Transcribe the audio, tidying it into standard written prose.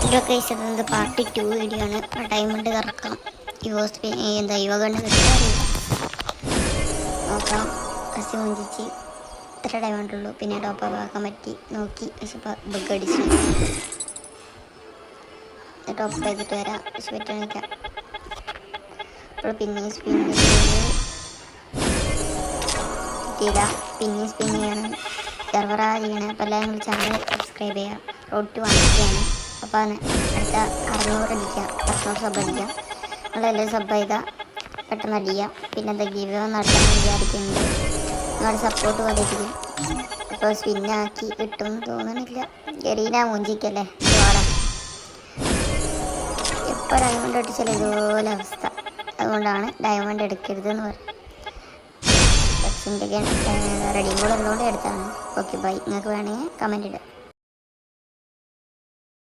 ഇതൊക്കെ ഇഷ്ടം part 2 video ആണ്. ഡയമണ്ട് കറക്കാം യുവ ഗണ്ണ് കിട്ടാറില്ല നോക്കാം. കസി മുഞ്ചിച്ച് ഇത്ര ഡയമണ്ട് ഉള്ളൂ. പിന്നെ ടോപ്പ് ആക്കാൻ പറ്റി നോക്കി. പക്ഷെ ബഗ് അടിച്ചു. ടോപ്പ് ആക്കിയിട്ട് വരാം. പക്ഷെ പറ്റാനില്ല. അപ്പോൾ പിന്നെയും സ്പിൻ കിട്ടിയില്ല. പിന്നെയും സ്പിൻ ചെയ്യണം. സെർവറാ ചെയ്യണം. അപ്പോൾ എല്ലാവരും ചാനൽ സബ്സ്ക്രൈബ് ചെയ്യാം. Road to 1K. അപ്പോൾ അടുത്ത 600 അടിക്കാം. 600 സബ് അടിക്കാം. നമ്മളെല്ലാവരും സബ് ചെയ്താൽ പെട്ടെന്ന് അടിക്കാം. പിന്നെ എന്താ ഗിവ് നടത്താൻ വിചാരിക്കുന്നുണ്ട്. നിങ്ങളുടെ സപ്പോർട്ട് വന്നിട്ടില്ല. അപ്പോൾ സ്പിന്നാക്കി കിട്ടുമെന്ന് തോന്നണില്ല. ഗരീന മൂഞ്ചിക്കല്ലേ പാടാം. എപ്പോൾ ഡയമണ്ട് അടിച്ചാലും ഇതുപോലെ അവസ്ഥ. അതുകൊണ്ടാണ് ഡയമണ്ട് എടുക്കരുതെന്ന് പറയും. പക്ഷേ റെഡി കൂടെ ഉള്ളതുകൊണ്ട് എടുത്താണ്. Okay bye. നിങ്ങൾക്ക് വേണമെങ്കിൽ കമൻറ്റ് ഇടാം.